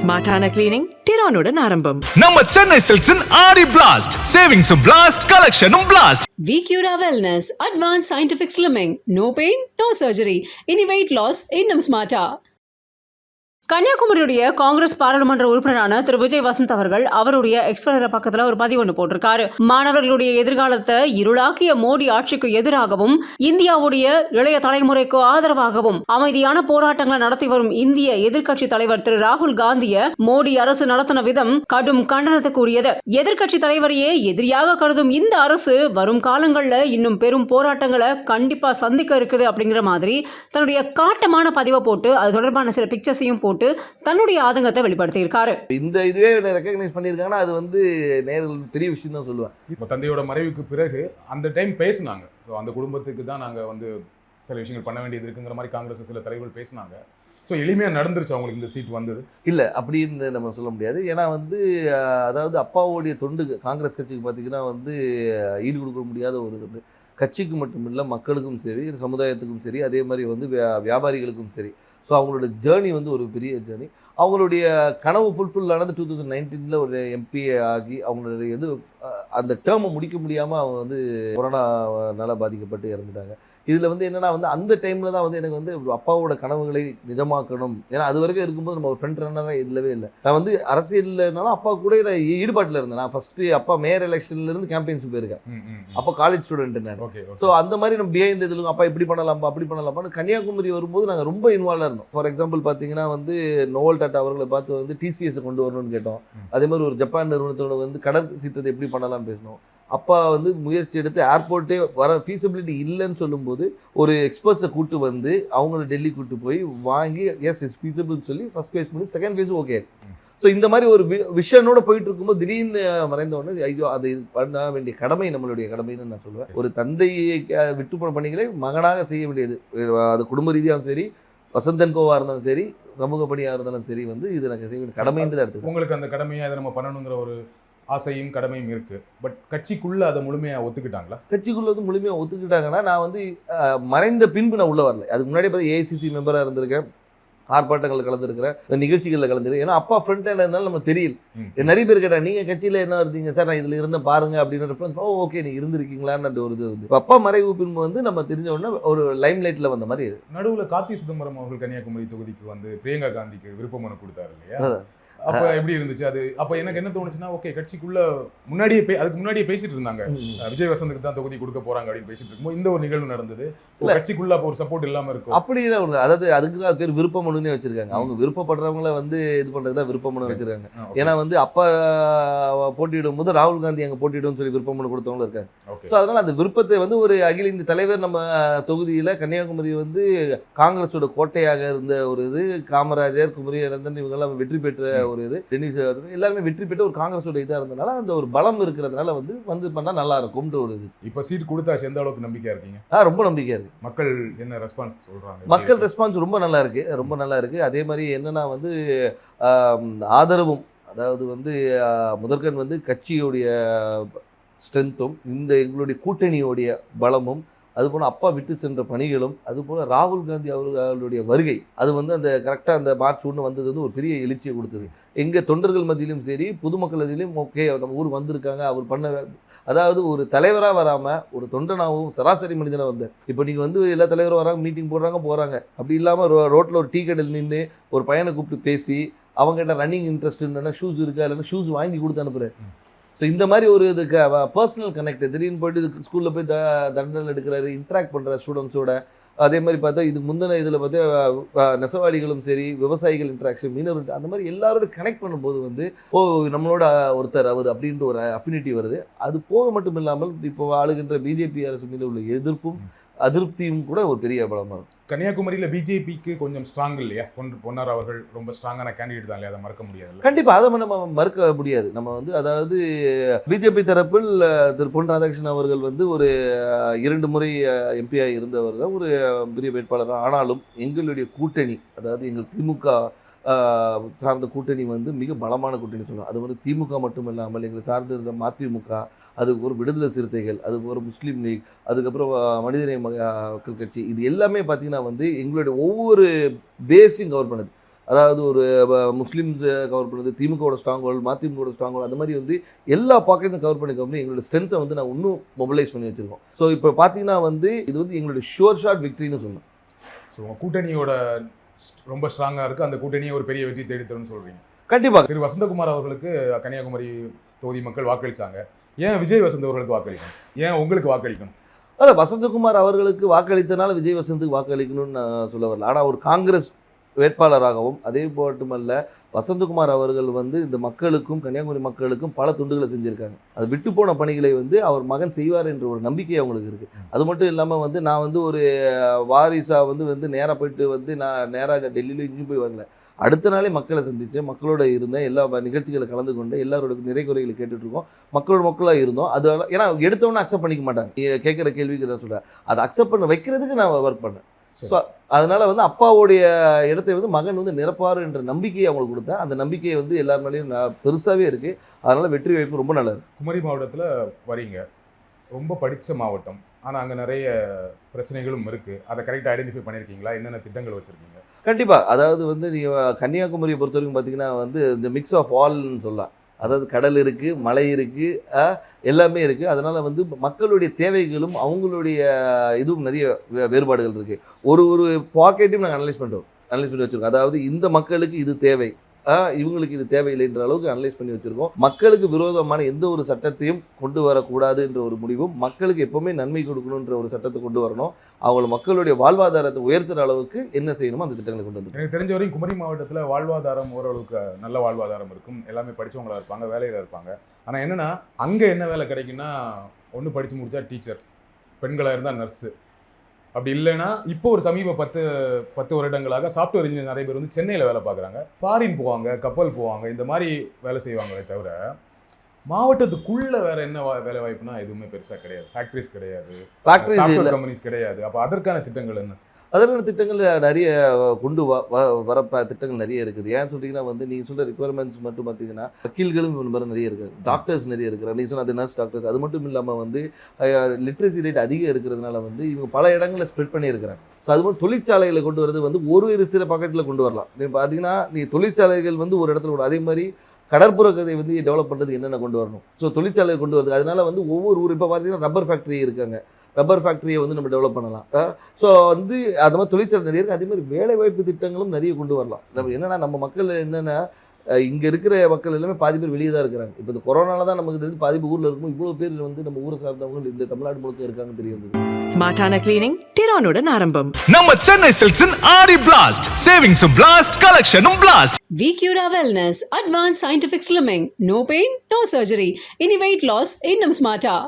ஸ்மார்ட்டான cleaning டிரானுடன் ஆரம்பம். நம்ம சென்னை சில்க்ஸின் ஆடி பிளாஸ்ட், சேவிங்ஸும் பிளாஸ்ட், கலெக்ஷனும் blast. VQRA Wellness, Advanced Scientific Slimming, no pain, no surgery. Any weight loss, இன்னும் ஸ்மார்ட்டா. கன்னியாகுமரியுடைய காங்கிரஸ் பாராளுமன்ற உறுப்பினரான திரு விஜய் வசந்த் அவர்கள் அவருடைய எக்ஸ்பிரஸ் பக்கத்துல ஒரு பதிவு ஒன்று போட்டிருக்காரு. மாணவர்களுடைய எதிர்காலத்தை இருளாக்கிய மோடி ஆட்சிக்கு எதிராகவும் இந்தியாவுடைய இளைய தலைமுறைக்கு ஆதரவாகவும் அமைதியான போராட்டங்களை நடத்தி வரும் இந்திய எதிர்க்கட்சி தலைவர் திரு ராகுல் காந்திய மோடி அரசு நடத்தின விதம் கடும் கண்டனத்துக்குரியது. எதிர்க்கட்சி தலைவரையே எதிரியாக கருதும் இந்த அரசு வரும் காலங்கள்ல இன்னும் பெரும் போராட்டங்களை கண்டிப்பா சந்திக்க இருக்குது அப்படிங்கிற மாதிரி தன்னுடைய காட்டமான பதிவை போட்டு அது தொடர்பான சில பிக்சர்ஸையும் போட்டு தன்னுடைய ஆதங்கத்தை வெளிப்படுத்தியிருக்காரு. இந்த இதுவே ரெகக்னைஸ் பண்ணியிருக்காங்கன்னா அது வந்து நேரில் பெரிய விஷயம் தான் சொல்லுவேன். இப்போ தந்தையோட மறைவுக்கு பிறகு அந்த டைம் பேசினாங்க. ஸோ அந்த குடும்பத்துக்கு தான் நாங்கள் வந்து சில விஷயங்கள் பண்ண வேண்டியது இருக்குங்கிற மாதிரி காங்கிரஸ் சில தலைவர்கள் பேசினாங்க. ஸோ எளிமையாக நடந்துருச்சு அவங்களுக்கு இந்த சீட் வந்தது இல்லை அப்படின்னு நம்ம சொல்ல முடியாது. ஏன்னா வந்து அதாவது அப்பாவோடைய தொண்டு காங்கிரஸ் கட்சிக்கு பார்த்தீங்கன்னா வந்து ஈடு கொடுக்க முடியாத ஒரு தொண்டு. கட்சிக்கு மட்டும் இல்லை, மக்களுக்கும் சரி, சமுதாயத்துக்கும் சரி, அதே மாதிரி வந்து வியாபாரிகளுக்கும் சரி. ஸோ அவங்களோட ஜேர்னி வந்து ஒரு பெரிய ஜேர்னி. அவங்களுடைய கனவு ஃபுல்ஃபில் ஆனது 2019 ஒரு எம்பி ஆகி அவங்களுடைய அந்த டேர்மை முடிக்க முடியாமல் அவங்க வந்து கொரோனாவால் பாதிக்கப்பட்டு இறந்துட்டாங்க. இதில் வந்து என்னென்னா வந்து அந்த டைமில் தான் வந்து எனக்கு வந்து அப்பாவோட கனவுகளை நிஜமாக்கணும். ஏன்னா அது வரைக்கும் இருக்கும்போது நம்ம ஒரு ஃப்ரண்ட் ரன்னராக இல்லவே இல்லை. நான் வந்து அரசியல்னாலும் அப்பா கூட நான் ஈடுபாட்டில் இருந்தேன். நான் ஃபஸ்ட்டு அப்பா மேயர் எலெக்ஷன்லேருந்து கேம்பெயின்ஸ் போயிருக்கேன். அப்போ காலேஜ் ஸ்டூடெண்ட் நான். ஸோ அந்த மாதிரி நம்ம பிஹைண்ட் இதில் அப்பா இப்படி பண்ணலாம்ப்பா அப்படி பண்ணலாம்ப்பான்னு கன்னியாகுமரி வரும்போது நாங்கள் ரொம்ப இன்வால்வாக இருந்தோம். ஃபார் எக்ஸாம்பிள் பார்த்தீங்கன்னா வந்து நோவல் டாட்டா அவர்களை பார்த்து வந்து டிசிஎஸை கொண்டு வரணும்னு கேட்டோம். அதே மாதிரி ஒரு ஜப்பான் நிறுவனத்தோட வந்து கடல் சீற்றத்தை எப்படி பண்ணலாம்னு பேசினோம். அப்பா வந்து முயற்சி எடுத்து ஏர்போர்ட்டே வர ஃபீஸிபிலிட்டி இல்லைன்னு சொல்லும்போது ஒரு எக்ஸ்பர்ட்ஸை கூட்டு வந்து அவங்கள டெல்லி கூட்டு போய் வாங்கி இட்ஸ் ஃபீஸிபிள்னு சொல்லி ஃபஸ்ட் ஃபேஸ் பண்ணி செகண்ட் ஃபேஸும் ஓகே. ஸோ இந்த மாதிரி ஒரு விஷனோட போயிட்டு இருக்கும்போது திடீர்னு மறைந்த உடனே ஐயோ அது பண்ண வேண்டிய கடமை நம்மளுடைய கடமைன்னு நான் சொல்லுவேன். ஒரு தந்தையை விட்டு போன பணிகளை மகனாக செய்ய வேண்டியது. அது குடும்ப ரீதியாகவும் சரி, வசந்தன் கோவாக இருந்தாலும் சரி, சமூக பணியாக இருந்தாலும் சரி, வந்து இது எனக்கு செய்ய வேண்டிய கடமைன்னு தான் எடுத்து உங்களுக்கு அந்த கடமையை அதை நம்ம பண்ணணுங்கிற ஒரு ஆசையும் கடமையும் இருக்கு. பட் கட்சிக்குள்ள அதை முழுமையாக ஒத்துக்கிட்டாங்களா? கட்சிக்குள்ள வந்து முழுமையாக ஒத்துக்கிட்டாங்கன்னா நான் வந்து மறைந்த பின்பு நான் உள்ள வரல. அதுக்கு முன்னாடி பார்த்து ஏஐசிசி மெம்பராக இருந்திருக்கேன், ஆர்ப்பாட்டங்களில் கலந்துருக்கிறேன், நிகழ்ச்சிகளில் கலந்துருக்கேன். ஏன்னா அப்பா ஃப்ரண்ட் ஹேண்ட் இருந்தாலும் நம்ம தெரியல. நிறைய பேர் கேட்டாங்க நீங்கள் கட்சியில் என்ன இருந்தீங்க சார், நான் இதில் இருந்தேன் பாருங்க அப்படின்னு ரெஃபரன்ஸ். ஓகே நீ இருந்திருக்கீங்களான்னு ஒரு இது வந்து இப்போ அப்பா மறைவு பின்பு வந்து நம்ம தெரிஞ்ச உடனே ஒரு லைம் லைட்டில் வந்த மாதிரி. நடுவில் கார்த்தி சிதம்பரம் அவர்கள் கன்னியாகுமரி தொகுதிக்கு வந்து பிரியங்கா காந்திக்கு விருப்ப மனு கொடுத்தாரு இல்லையா? அப்போ எப்படி இருந்துச்சு அது? அப்போ எனக்கு என்ன தோணுச்சுன்னா, ஓகே கட்சிக்குள்ள அதுக்கு முன்னாடியே பேசிட்டு இருந்தாங்க, விஜய் வசந்துக்கு தான் தொகுதி கொடுக்க போறாங்க அப்படின்னு பேசிட்டு இருக்கும்போது இந்த ஒரு நிகழ்வு நடந்தது. கட்சிக்குள்ள அப்போ ஒரு சப்போர்ட் இல்லாம இருக்கும் அப்படி இல்லை. அதாவது அதுக்கு தான் பேர் விருப்ப மனுன்னே வச்சிருக்காங்க. அவங்க விருப்பப்படுறவங்கள வந்து இது பண்றது தான் விருப்ப மனு வச்சிருக்காங்க. ஏன்னா வந்து அப்பா போட்டியிடும் போது ராகுல் காந்தி அங்கே போட்டியிடும் சொல்லி விருப்ப மனு கொடுத்தவங்களும் இருக்காங்க. ஸோ அதனால அந்த விருப்பத்தை வந்து ஒரு அகில இந்திய தலைவர் நம்ம தொகுதியில் கன்னியாகுமரி வந்து காங்கிரஸோட கோட்டையாக இருந்த ஒரு இது, காமராஜர், குமரி அனந்தன் இவங்கெல்லாம் வெற்றி பெற்ற ஒரு இது, டென்னிஸ் எல்லாருமே வெற்றி பெற்ற ஒரு காங்கிரஸோட இதாக இருந்தனால அந்த ஒரு பலம் இருக்கிறதுனால வந்து பண்ணால் நல்லா இருக்கும்ன்ற ஒரு இது. இப்போ சீட் கொடுத்தாச்சு, எந்த அளவுக்கு நம்பிக்கையா இருக்கீங்க? ரொம்ப நம்பிக்கையா இருக்கு. மக்கள் என்ன ரெஸ்பான்ஸ் சொல்றாங்க? மக்கள் ரெஸ்பான்ஸ் ரொம்ப நல்லா இருக்கு, ரொம்ப நல்லா இருக்கு. அதே மாதிரி என்னன்னா வந்து ஆதரவும், அதாவது வந்து முதற்கண் வந்து கட்சியோடைய ஸ்ட்ரென்த்தும் இந்த எங்களுடைய கூட்டணியோடைய பலமும், அதுபோல் அப்பா விட்டு சென்ற பணிகளும், அதுபோல் ராகுல் காந்தி அவர்களுடைய வருகை, அது வந்து அந்த கரெக்டாக அந்த மார்ச் 1 வந்தது வந்து ஒரு பெரிய எழுச்சியை கொடுத்தது. எங்கள் தொண்டர்கள் மத்தியிலும் சரி, பொதுமக்கள் மத்தியிலும் ஓகே நம்ம ஊர் வந்திருக்காங்க, அவர் பண்ண, அதாவது ஒரு தலைவராக வராமல் ஒரு தொண்டனாகவும் சராசரி மனிதனாக வந்தார். இப்போ நீங்கள் வந்து எல்லா தலைவரும் வராங்க, மீட்டிங் போகிறாங்க. அப்படி இல்லாமல் ரோட்டில் ஒரு டீ கடையில் நின்று ஒரு பையனை கூப்பிட்டு பேசி அவங்ககிட்ட ரன்னிங் இன்ட்ரெஸ்ட் இல்லைன்னா ஷூஸ் இருக்கா, இல்லைன்னா ஷூஸ் வாங்கி கொடுத்து அனுப்புகிறேன். ஸோ இந்த மாதிரி ஒரு இதுக்கு பர்சனல் கனெக்ட், திடீர்னு போய்ட்டு ஸ்கூலில் போய் தண்டனை எடுக்கிறாரு, இன்ட்ராக்ட் பண்ணுற ஸ்டூடெண்ட்ஸோட. அதே மாதிரி பார்த்தா இது முந்தின இதில் பார்த்தா நெசவாளிகளும் சரி, விவசாயிகள் இன்ட்ராக்ஷன், மீனவர், அந்த மாதிரி எல்லாரோட கனெக்ட் பண்ணும்போது வந்து நம்மளோட ஒருத்தர் அவர் அப்படின்ற ஒரு அஃபினிட்டி வருது. அது போக மட்டும் இல்லாமல் இப்போ ஆளுகின்ற பிஜேபி அரசு மீது உள்ள எதிர்ப்பும் அதிருப்தியும் கூட ஒரு பெரிய பலமாக இருக்கும். கன்னியாகுமரியில் பிஜேபிக்கு கொஞ்சம் ஸ்ட்ராங் இல்லையா? பொன்னார் அவர்கள் ரொம்ப ஸ்ட்ராங்கான கேண்டிடேட் தான் இல்லையா? அதை மறக்க முடியாது. கண்டிப்பாக அதை நம்ம மறுக்க முடியாது. நம்ம வந்து அதாவது பிஜேபி தரப்பில் திரு பொன் ராதாகிருஷ்ணன் அவர்கள் வந்து ஒரு 2 முறை எம்பியாக இருந்தவர் தான், ஒரு பெரிய வேட்பாளர். ஆனாலும் எங்களுடைய கூட்டணி, அதாவது எங்கள் திமுக சார்ந்த கூட்டணி வந்து மிக பலமான கூட்டணி சொல்லலாம். அது வந்து திமுக மட்டும் இல்லாமல் எங்களை சார்ந்து இருந்த மதிமுக, அதுக்கு ஒரு விடுதலை சிறுத்தைகள், அதுக்கு ஒரு முஸ்லீம் லீக், அதுக்கப்புறம் மனிதநேய மக்கள் கட்சி, இது எல்லாமே பார்த்திங்கன்னா வந்து எங்களுடைய ஒவ்வொரு பேஸையும் கவர் பண்ணுது. அதாவது ஒரு முஸ்லீம்ஸ் கவர் பண்ணுறது, திமுகவோட ஸ்ட்ராங் ஹோல்டு, மதிமுகவோட ஸ்ட்ராங் ஹோல்டு, அந்த மாதிரி வந்து எல்லா பாக்கெட்டும் கவர் பண்ணி எங்களோட ஸ்ட்ரென்த்தை வந்து நான் இன்னும் மொபிலைஸ் பண்ணி வச்சுருக்கோம். ஸோ இப்போ பார்த்தீங்கன்னா வந்து இது வந்து எங்களோட ஷுவர் ஷாட் விக்ட்ரின்னு சொல்லணும். ஸோ உங்கள் கூட்டணியோட ரொம்ப ஸ்ட்ராங்காக இருக்குது, அந்த கூட்டணியை ஒரு பெரிய வெற்றி தேடித்தரும்னு சொல்கிறீங்க. கண்டிப்பாக திரு வசந்தகுமார் அவர்களுக்கு கன்னியாகுமரி தொகுதி மக்கள் வாக்களித்தாங்க. ஏன் விஜய் வசந்த் அவர்களுக்கு வாக்களிக்கணும்? ஏன் உங்களுக்கு வாக்களிக்கணும்? அதான் வசந்தகுமார் அவர்களுக்கு வாக்களித்தனால விஜய் வசந்துக்கு வாக்களிக்கணும்னு நான் சொல்ல வரல. ஆனால் ஒரு காங்கிரஸ் வேட்பாளராகவும் அதே மட்டுமல்ல வசந்தகுமார் அவர்கள் வந்து இந்த மக்களுக்கும் கன்னியாகுமரி மக்களுக்கும் பல துண்டுகளை செஞ்சுருக்காங்க. அது விட்டு போன பணிகளை வந்து அவர் மகன் செய்வார் என்ற ஒரு நம்பிக்கை அவங்களுக்கு இருக்குது. அது மட்டும் இல்லாமல் வந்து நான் வந்து ஒரு வாரிசாக வந்து நேராக போயிட்டு வந்து நான் நேராக டெல்லியில் இங்கேயும் போய் வரல. அடுத்த நாளே மக்களை சந்தித்தேன், மக்களோட இருந்தேன், எல்லா நிகழ்ச்சிகளை கலந்து கொண்டு எல்லாரோட நிறை குறைகளை கேட்டுட்ருக்கோம், மக்களாக இருந்தோம். அது ஏன்னா எடுத்தவொன்னே அக்செப்ட் பண்ணிக்க மாட்டாங்க. கேட்குற கேள்விக்கு நான் சொல்கிறேன், அதை அக்செப்ட் பண்ண வைக்கிறதுக்கு நான் ஒர்க் பண்ணேன். ஸோ அதனால் வந்து அப்பாவுடைய இடத்தை வந்து மகன் வந்து நிரப்பார் என்ற நம்பிக்கையை அவங்களுக்கு கொடுத்தேன். அந்த நம்பிக்கையை வந்து எல்லார் மேலேயும் பெருசாகவே இருக்குது. அதனால் வெற்றி வாய்ப்பு ரொம்ப நல்லது. குமரி மாவட்டத்தில் வரீங்க, ரொம்ப படித்த மாவட்டம், ஆனால் அங்கே நிறைய பிரச்சனைகளும் இருக்குது. அதை கரெக்டாக ஐடென்டிஃபை பண்ணியிருக்கீங்களா? என்னென்ன திட்டங்கள் வச்சுருக்கீங்க? கண்டிப்பாக. அதாவது வந்து நீங்கள் கன்னியாகுமரியை பொறுத்த வரைக்கும் பார்த்தீங்கன்னா வந்து இந்த மிக்ஸ் ஆஃப் ஆல்னு சொல்லலாம். அதாவது கடல் இருக்குது, மலை இருக்குது, எல்லாமே இருக்குது. அதனால் வந்து மக்களுடைய தேவைகளும் அவங்களுடைய இதுவும் நிறைய வேறுபாடுகள் இருக்குது. ஒரு பாக்கெட்டையும் நாங்கள் அனலைஸ் பண்ணி வச்சுருக்கோம். அதாவது இந்த மக்களுக்கு இது தேவை, இவங்களுக்கு இது தேவையில்லைன்ற அளவுக்கு அனலைஸ் பண்ணி வச்சுருக்கோம். மக்களுக்கு விரோதமான எந்த ஒரு சட்டத்தையும் கொண்டு வரக்கூடாது என்ற ஒரு முடிவும், மக்களுக்கு எப்போவுமே நன்மை கொடுக்கணுன்ற ஒரு சட்டத்தை கொண்டு வரணும். அவங்க மக்களுடைய வாழ்வாதாரத்தை உயர்த்துகிற அளவுக்கு என்ன செய்யணுமோ அந்த திட்டங்களை கொண்டு வந்து. எனக்கு தெரிஞ்ச வரைக்கும் குமரி மாவட்டத்தில் வாழ்வாதாரம் ஓரளவுக்கு நல்ல வாழ்வாதாரம் இருக்கும், எல்லாமே படித்தவங்களாக இருப்பாங்க, வேலையில் இருப்பாங்க. ஆனால் என்னென்னா அங்கே என்ன வேலை கிடைக்குன்னா, ஒன்று படித்து முடித்தா டீச்சர், பெண்களாக இருந்தால் நர்ஸு, அப்படி இல்லைன்னா இப்போ ஒரு சமீப 10 வருடங்களாக சாஃப்ட்வேர் இன்ஜினியர் நிறைய பேர் வந்து சென்னையில் வேலை பார்க்குறாங்க, ஃபாரின் போவாங்க, கப்பல் போவாங்க, இந்த மாதிரி வேலை செய்வாங்களே தவிர மாவட்டத்துக்குள்ள வேற என்ன வேலை வாய்ப்புனா எதுவுமே பெருசாக கிடையாது. ஃபேக்ட்ரிஸ் கிடையாது, சாஃப்ட்வேர் கம்பெனிஸ் கிடையாது. அப்போ அதற்கான திட்டங்கள் என்ன? அதற்கான திட்டங்கள் நிறைய கொண்டு வர திட்டங்கள் நிறைய இருக்குது. ஏன்னு சொல்லிங்கன்னா வந்து நீங்கள் சொல்கிற ரிக்குவயர்மெண்ட்ஸ் மட்டும் பார்த்தீங்கன்னா வக்கீல்களும் நிறைய இருக்குது, டாக்டர்ஸ் நிறைய இருக்கிறாங்க. நீங்கள் சொன்ன அது நர்ஸ் டாக்டர்ஸ். அது மட்டும் இல்லாமல் வந்து லிட்ரஸி ரேட் அதிகம் இருக்கிறதுனால வந்து இவங்க பல இடங்களில் ஸ்ப்ரெட் பண்ணியிருக்கிறாங்க. ஸோ அது மாதிரி தொழிற்சாலைகளை கொண்டு வரது வந்து ஒரு சில பாக்கெட்டில் கொண்டு வரலாம். நீங்கள் பார்த்தீங்கன்னா நீங்கள் தொழிற்சாலைகள் வந்து ஒரு இடத்துல கூட, அதே மாதிரி கடற்புற கதை வந்து டெவலப் பண்ணுறது என்னென்ன கொண்டு வரணும். ஸோ தொழிற்சாலை கொண்டு வருது. அதனால வந்து ஒவ்வொரு ஊர் இப்போ பார்த்தீங்கன்னா ரப்பர் ஃபேக்ட்ரி இருக்காங்க, ரப்பர் ஃபேக்ட்ரியை வந்து நம்ம டெவலப் பண்ணலாம். ஸோ வந்து அது மாதிரி தொழிற்சாலை நிறைய இருக்குது. அதே மாதிரி வேலை வாய்ப்பு திட்டங்களும் நிறைய கொண்டு வரலாம். நம்ம என்னென்னா நம்ம மக்கள் என்னென்னா இங்கே இருக்கிற மக்கள் எல்லாமே பாதி பேர் வெளியே தான் இருக்கிறாங்க. இப்போ இந்த கொரோனால தான் நமக்கு தெரிஞ்சு பாதி பேர் ஊரில் இருக்கும். இவ்வளோ பேர் வந்து நம்ம ஊரை சார்ந்தவங்க இந்த தமிழ்நாடு முழுக்க இருக்காங்க தெரியும். ஸ்மார்ட்டான கிளீனிங் டிரானுடன் ஆரம்பம். நம்ம சென்னை சில்க்ஸின் ஆடி பிளாஸ்ட், சேவிங்ஸும் பிளாஸ்ட், கலெக்ஷனும் blast. VQRA Wellness, Advanced Scientific Slimming. No pain, no surgery. Any weight loss, இன்னும் smarter.